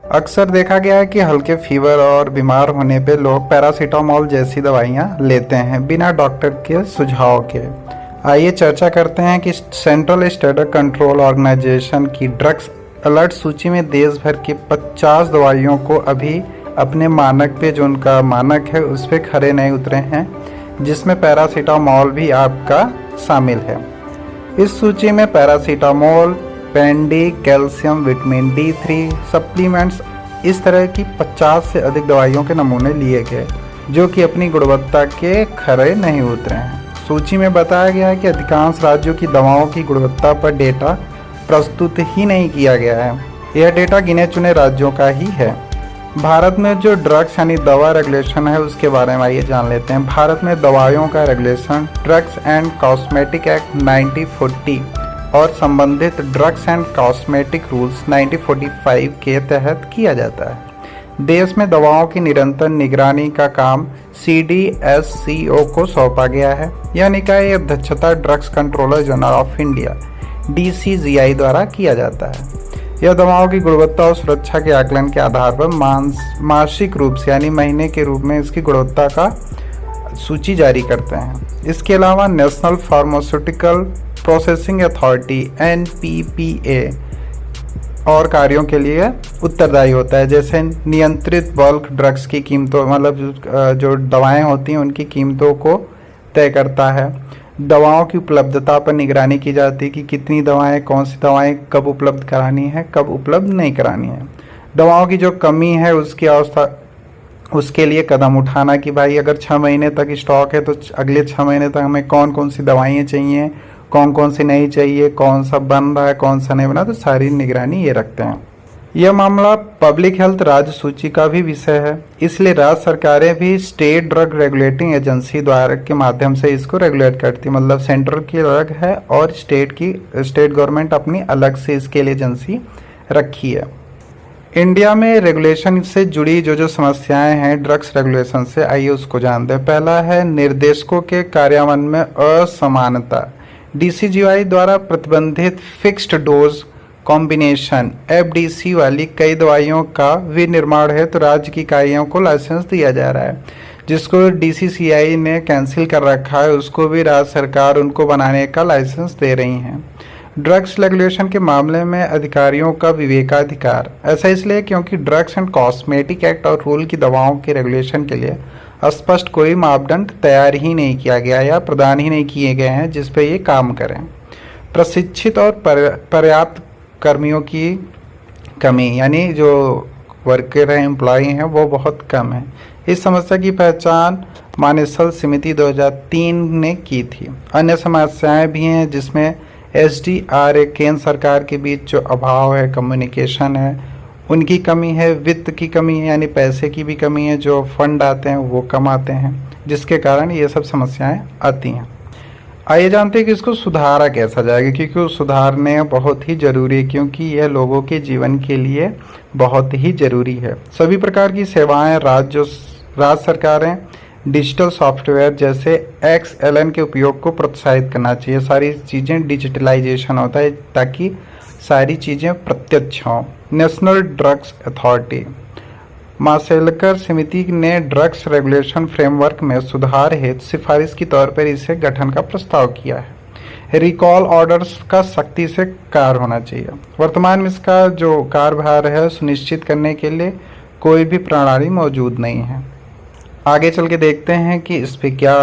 अक्सर देखा गया है कि हल्के फीवर और बीमार होने पे लोग पैरासीटामोल जैसी दवाइयाँ लेते हैं बिना डॉक्टर के सुझाव के। आइए चर्चा करते हैं कि सेंट्रल स्टैंडर्ड कंट्रोल ऑर्गेनाइजेशन की ड्रग्स अलर्ट सूची में देश भर की 50 दवाइयों को अभी अपने मानक पे, जो उनका मानक है उस पे खरे नहीं उतरे हैं, जिसमें पैरासीटामोल भी आपका शामिल है। इस सूची में पैरासीटामोल, पेंडी, कैल्शियम, विटामिन D3 सप्लीमेंट्स, इस तरह की 50 से अधिक दवाइयों के नमूने लिए गए जो कि अपनी गुणवत्ता के खरे नहीं उतरे हैं। सूची में बताया गया है कि अधिकांश राज्यों की दवाओं की गुणवत्ता पर डेटा प्रस्तुत ही नहीं किया गया है। यह डेटा गिने चुने राज्यों का ही है। भारत में जो ड्रग्स यानी दवा रेगुलेशन है उसके बारे में आइए जान लेते हैं। भारत में दवाइयों का regulation drugs and cosmetic act 1940 और संबंधित ड्रग्स एंड कॉस्मेटिक रूल्स 1945 के तहत किया जाता है। देश में दवाओं की निरंतर निगरानी का काम CDSCO को सौंपा गया है। यह निकाय अध्यक्षता drugs controller general of India DCGI द्वारा किया जाता है। यह दवाओं की गुणवत्ता और सुरक्षा के आकलन के आधार पर मासिक रूप से यानी महीने के रूप में इसकी गुणवत्ता का सूची जारी करते हैं। इसके अलावा national pharmaceutical processing authority NPPA और कार्यों के लिए उत्तरदायी होता है, जैसे नियंत्रित बल्क ड्रग्स की कीमतों, मतलब जो दवाएं होती हैं उनकी कीमतों को तय करता है। दवाओं की उपलब्धता पर निगरानी की जाती है कि कितनी दवाएं, कौन सी दवाएं कब उपलब्ध करानी है, कब उपलब्ध नहीं करानी है। दवाओं की जो कमी है उसकी अवस्था, उसके लिए कदम उठाना कि भाई अगर 6 महीने तक स्टॉक है तो अगले 6 महीने तक हमें कौन कौन सी दवाइयाँ चाहिए, कौन कौन सी नहीं चाहिए, कौन सा बन रहा है, कौन सा नहीं बना, तो सारी निगरानी ये रखते हैं। यह मामला पब्लिक हेल्थ राज्य सूची का भी विषय है, इसलिए राज्य सरकारें भी स्टेट ड्रग रेगुलेटिंग एजेंसी द्वारा के माध्यम से इसको रेगुलेट करती है। मतलब सेंट्रल की अलग है और स्टेट गवर्नमेंट अपनी अलग से इसके लिए एजेंसी रखी है। इंडिया में रेगुलेशन से जुड़ी जो समस्याएं हैं ड्रग्स रेगुलेशन से, आइए उसको जानते हैं। पहला है निर्देशकों के कार्यान्वयन में असमानता। DCGI द्वारा प्रतिबंधित फिक्स्ड डोज कॉम्बिनेशन FDC वाली कई दवाइयों का विनिर्माण है तो राज्य की इकाइयों को लाइसेंस दिया जा रहा है, जिसको DCCI ने कैंसिल कर रखा है, उसको भी राज्य सरकार उनको बनाने का लाइसेंस दे रही हैं। ड्रग्स रेगुलेशन के मामले में अधिकारियों का विवेकाधिकार, ऐसा इसलिए क्योंकि ड्रग्स एंड कॉस्मेटिक एक्ट और रूल की दवाओं के रेगुलेशन के लिए स्पष्ट कोई मापदंड तैयार ही नहीं किया गया या प्रदान ही नहीं किए गए हैं जिस पे ये काम करें। प्रशिक्षित और पर्याप्त कर्मियों की कमी, यानी जो वर्कर हैं, एम्प्लॉय हैं, वो बहुत कम है। इस समस्या की पहचान मानेसल समिति 2003 ने की थी। अन्य समस्याएं भी हैं जिसमें SDRA केंद्र सरकार के बीच जो अभाव है, कम्युनिकेशन है, उनकी कमी है, वित्त की कमी है, यानी पैसे की भी कमी है, जो फंड आते हैं वो कम आते हैं, जिसके कारण ये सब समस्याएं आती हैं। आइए जानते हैं कि इसको सुधारा कैसा जाएगा, क्योंकि वो सुधारने बहुत ही ज़रूरी है, क्योंकि यह लोगों के जीवन के लिए बहुत ही ज़रूरी है। सभी प्रकार की सेवाएं राज्य सरकारें डिजिटल सॉफ्टवेयर जैसे XLN के उपयोग को प्रोत्साहित करना चाहिए। सारी चीज़ें डिजिटलाइजेशन होता है ताकि सारी चीज़ें प्रत्यक्ष हों। नेशनल ड्रग्स अथॉरिटी, माशेलकर समिति ने ड्रग्स रेगुलेशन फ्रेमवर्क में सुधार हेतु सिफारिश के तौर पर इसे गठन का प्रस्ताव किया है। रिकॉल ऑर्डर्स का सख्ती से कार्य होना चाहिए। वर्तमान में इसका जो कार्यभार है सुनिश्चित करने के लिए कोई भी प्रणाली मौजूद नहीं है। आगे चल के देखते हैं कि इस पर क्या